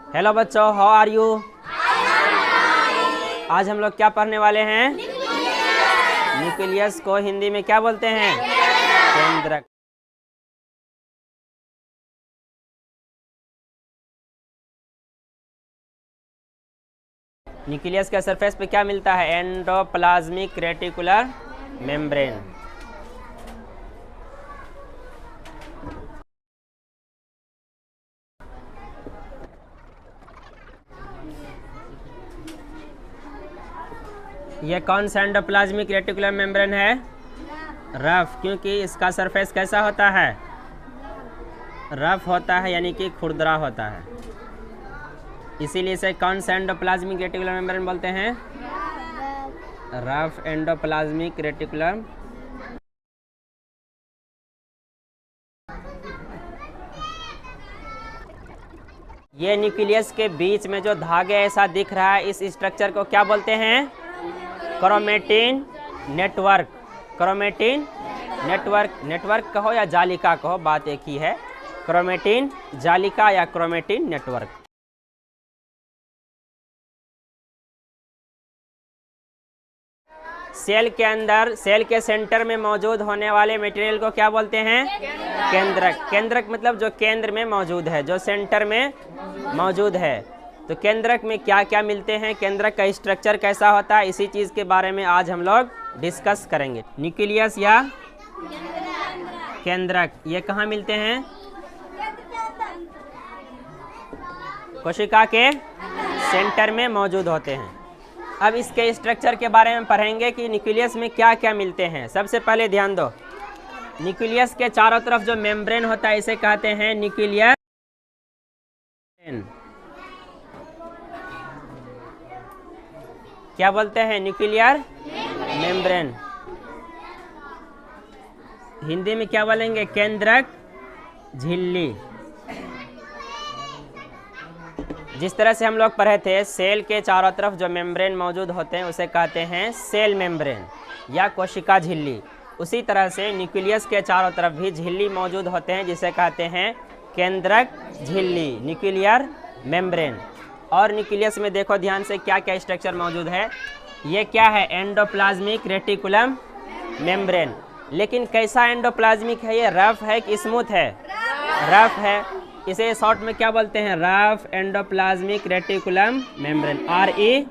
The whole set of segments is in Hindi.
हेलो बच्चों, हाउ आर यू? आज हम लोग क्या पढ़ने वाले हैं? न्यूक्लियस को हिंदी में क्या बोलते हैं? केंद्रक। न्यूक्लियस के सरफेस पे क्या मिलता है? Endoplasmic reticular membrane. ये कौन सा एंडोप्लाज्मिक रेटिकुलर मेम्ब्रेन है? रफ, क्योंकि इसका सरफेस कैसा होता है? रफ होता है, यानी कि खुरदरा होता है, इसीलिए इसे कौन सा एंडोप्लाज्मिक रेटिकुलर मेम्ब्रेन बोलते हैं? Rough endoplasmic reticular. ये न्यूक्लियस के बीच में जो धागे ऐसा दिख रहा है, इस स्ट्रक्चर को क्या बोलते हैं? Chromatin network. Chromatin network, network कहो या जालिका कहो, बात एक ही है। क्रोमेटिन जालिका या क्रोमेटिन नेटवर्क। सेल के अंदर, सेल के सेंटर में मौजूद होने वाले मटेरियल को क्या बोलते हैं? केंद्रक। केंद्रक मतलब जो केंद्र में मौजूद है, जो सेंटर में मौजूद है। तो केंद्रक में क्या क्या मिलते हैं, केंद्रक का स्ट्रक्चर कैसा होता है, इसी चीज़ के बारे में आज हम लोग डिस्कस करेंगे। न्यूक्लियस या केंद्रक ये कहाँ मिलते हैं? कोशिका के सेंटर में मौजूद होते हैं। अब इसके स्ट्रक्चर के बारे में पढ़ेंगे कि न्यूक्लियस में क्या क्या मिलते हैं। सबसे पहले ध्यान दो, न्यूक्लियस के चारों तरफ जो मेम्ब्रेन होता है इसे कहते हैं न्यूक्लियर। क्या बोलते हैं? Nuclear membrane. हिंदी में क्या बोलेंगे? केंद्रक झिल्ली। जिस तरह से हम लोग पढ़े थे, सेल के चारों तरफ जो मेम्ब्रेन मौजूद होते हैं उसे कहते हैं सेल मेम्ब्रेन या कोशिका झिल्ली। उसी तरह से न्यूक्लियस के चारों तरफ भी झिल्ली मौजूद होते हैं जिसे कहते हैं केंद्रक झिल्ली, न्यूक्लियर मेम्ब्रेन। और न्यूक्लियस में देखो ध्यान से क्या क्या स्ट्रक्चर मौजूद है। ये क्या है? Endoplasmic reticulum membrane. लेकिन कैसा एंडोप्लाज्मिक है? ये रफ है कि स्मूथ है? रफ है। इसे शॉर्ट में क्या बोलते हैं? Rough endoplasmic reticulum membrane. RER।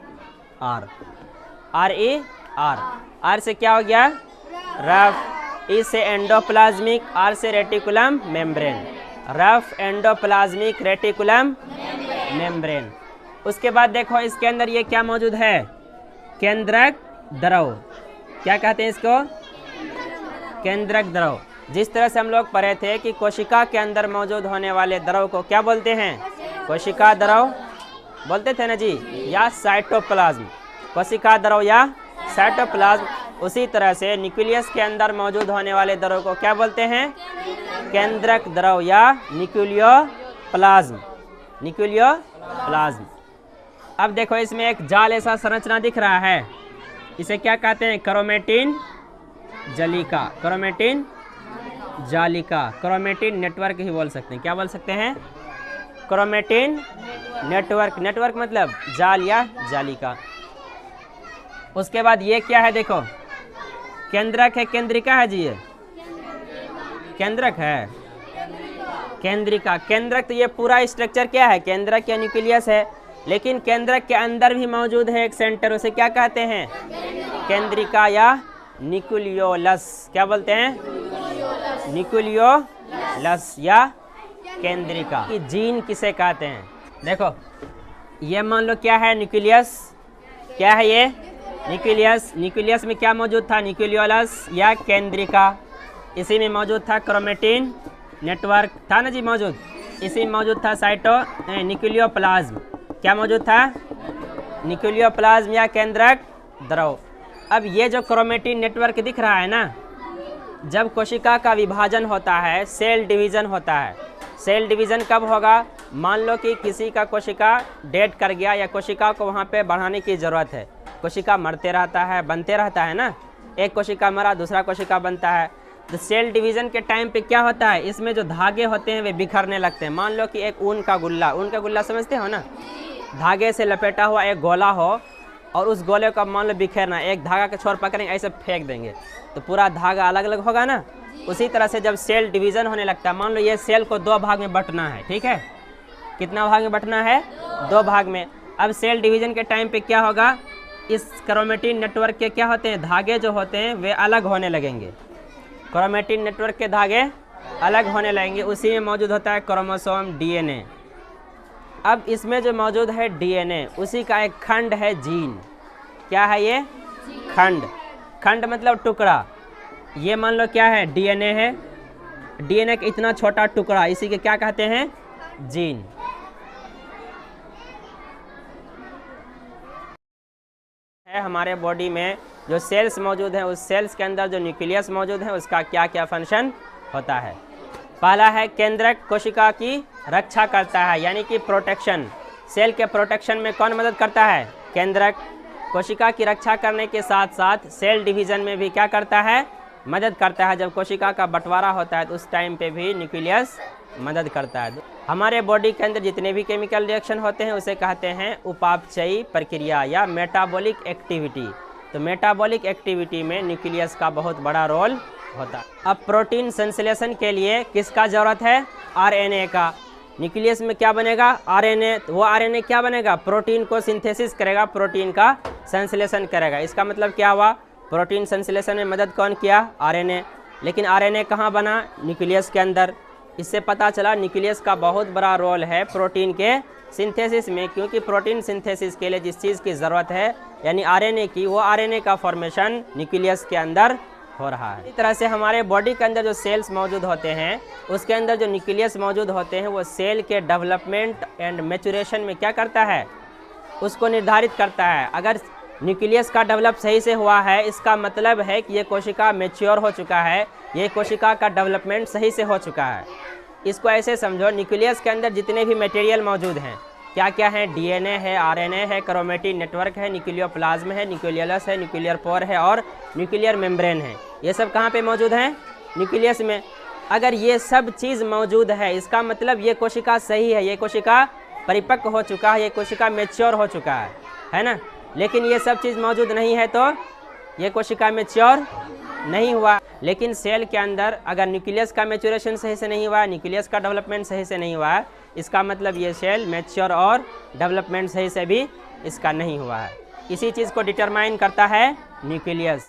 R से क्या हो गया? रफ। ई से एंडोप्लाज्मिक, R से reticulum membrane. Rough endoplasmic reticulum membrane. उसके बाद देखो इसके अंदर ये क्या मौजूद है? केंद्रक द्रव। क्या कहते हैं इसको? केंद्रक द्रव। जिस तरह से हम लोग पढ़े थे कि कोशिका के अंदर मौजूद होने वाले द्रव को क्या बोलते हैं? कोशिका द्रव बोलते थे ना जी, या साइटोप्लाज्म। कोशिका द्रव या साइटोप्लाज्म। उसी तरह से न्यूक्लियस के अंदर मौजूद होने वाले द्रव को क्या बोलते हैं? केंद्रक द्रव या न्यूक्लियोप्लाज्म। न्यूक्लियोप्लाज्म। अब देखो इसमें एक जाल ऐसा संरचना दिख रहा है, इसे क्या कहते हैं? क्रोमेटिन जालिका। क्रोमेटिन जालिका, क्रोमेटिन नेटवर्क ही बोल सकते हैं। क्या बोल सकते हैं? Chromatin network. नेटवर्क मतलब जाल या जालिका। उसके बाद ये क्या है? देखो केंद्रक है, केंद्रिका है जी। ये केंद्रक है, केंद्रिका। केंद्रक तो ये पूरा स्ट्रक्चर क्या है? केंद्रक या न्यूक्लियस है। लेकिन केंद्रक के अंदर भी मौजूद है एक सेंटर, उसे क्या कहते हैं? केंद्रिका या न्यूक्लियोलस। क्या बोलते हैं? न्यूक्लियोलस या केंद्रिका। कि जीन किसे कहते हैं? देखो ये मान लो क्या है? न्यूक्लियस। क्या है ये? न्यूक्लियस। न्यूक्लियस में क्या मौजूद था? न्यूक्लियोलस या केंद्रिका। इसी में मौजूद था क्रोमेटिन नेटवर्क, था ना जी मौजूद। इसी में मौजूद था न्यूक्लियोप्लाज्म। क्या मौजूद था? न्यूक्लियोप्लाज्म या केंद्रक द्रव। अब ये जो क्रोमेटिन नेटवर्क दिख रहा है ना, जब कोशिका का विभाजन होता है, सेल डिवीज़न होता है। सेल डिवीज़न कब होगा? मान लो कि किसी का कोशिका डेड कर गया या कोशिका को वहाँ पे बढ़ाने की ज़रूरत है। कोशिका मरते रहता है, बनते रहता है ना। एक कोशिका मरा, दूसरा कोशिका बनता है। तो सेल डिवीज़न के टाइम पे क्या होता है, इसमें जो धागे होते हैं वे बिखरने लगते हैं। मान लो कि एक ऊन का गुल्ला समझते हो ना, धागे से लपेटा हुआ एक गोला हो और उस गोले को मान लो बिखेरना, एक धागा के छोर पकड़ेंगे ऐसे फेंक देंगे तो पूरा धागा अलग अलग होगा ना। उसी तरह से जब सेल डिवीज़न होने लगता है, मान लो ये सेल को 2 भाग में बंटना है, ठीक है, कितना भाग में बंटना है, 2 भाग में। अब सेल डिवीज़न के टाइम पे क्या होगा, इस क्रोमेटिन नेटवर्क के क्या होते हैं, धागे जो होते हैं वे अलग होने लगेंगे। क्रोमेटिन नेटवर्क के धागे अलग होने लगेंगे, उसी में मौजूद होता है क्रोमोसोम डीएनए। अब इसमें जो मौजूद है डीएनए, उसी का एक खंड है जीन। क्या है ये, खंड मतलब टुकड़ा। ये मान लो क्या है, डीएनए है, डीएनए का इतना छोटा टुकड़ा, इसी के क्या कहते हैं, जीन। है हमारे बॉडी में जो सेल्स मौजूद हैं, उस सेल्स के अंदर जो न्यूक्लियस मौजूद है उसका क्या क्या फंक्शन होता है। पहला है केंद्रक कोशिका की रक्षा करता है, यानी कि प्रोटेक्शन। सेल के प्रोटेक्शन में कौन मदद करता है, केंद्रक। कोशिका की रक्षा करने के साथ साथ सेल डिवीज़न में भी क्या करता है, मदद करता है। जब कोशिका का बंटवारा होता है तो उस टाइम पे भी न्यूक्लियस मदद करता है। हमारे बॉडी के अंदर जितने भी केमिकल रिएक्शन होते हैं उसे कहते हैं उपापचयी प्रक्रिया या मेटाबॉलिक एक्टिविटी। तो मेटाबॉलिक एक्टिविटी में न्यूक्लियस का बहुत बड़ा रोल होता है। अब प्रोटीन संश्लेषण के लिए किसका ज़रूरत है, आरएनए का। न्यूक्लियस में क्या बनेगा, आरएनए। तो वो आरएनए क्या बनेगा, प्रोटीन को सिंथेसिस करेगा, प्रोटीन का संश्लेषण करेगा। इसका मतलब क्या हुआ, प्रोटीन संश्लेषण में मदद कौन किया, आरएनए। लेकिन आरएनए कहाँ बना, न्यूक्लियस के अंदर। इससे पता चला न्यूक्लियस का बहुत बड़ा रोल है प्रोटीन के सिंथेसिस में, क्योंकि प्रोटीन सिंथेसिस के लिए जिस चीज़ की ज़रूरत है यानी आरएनए की, वो आरएनए का फॉर्मेशन न्यूक्लियस के अंदर हो रहा है। इस तरह से हमारे बॉडी के अंदर जो सेल्स मौजूद होते हैं उसके अंदर जो न्यूक्लियस मौजूद होते हैं वो सेल के डेवलपमेंट एंड मैच्योरेशन में क्या करता है, उसको निर्धारित करता है। अगर न्यूक्लियस का डेवलप सही से हुआ है, इसका मतलब है कि ये कोशिका मैच्योर हो चुका है, ये कोशिका का डेवलपमेंट सही से हो चुका है। इसको ऐसे समझो, न्यूक्लियस के अंदर जितने भी मटेरियल मौजूद हैं क्या क्या है, डीएनए है, आरएनए है, क्रोमेटिन नेटवर्क है, न्यूक्लियोप्लाज्म है, न्यूक्लियस है, न्यूक्लियर पोर है और न्यूक्लियर मेम्ब्रेन है। ये सब कहाँ पे मौजूद हैं, न्यूक्लियस में। अगर ये सब चीज़ मौजूद है इसका मतलब ये कोशिका सही है, ये कोशिका परिपक्व हो चुका है, ये कोशिका मैच्योर हो चुका है ना। लेकिन ये सब चीज़ मौजूद नहीं है तो ये कोशिका मैच्योर नहीं हुआ। लेकिन सेल के अंदर अगर न्यूक्लियस का मैच्योरेशन सही से नहीं हुआ, न्यूक्लियस का डेवलपमेंट सही से नहीं हुआ है, इसका मतलब ये सेल मैच्योर और डेवलपमेंट सही से भी इसका नहीं हुआ है। इसी चीज़ को डिटरमाइन करता है न्यूक्लियस।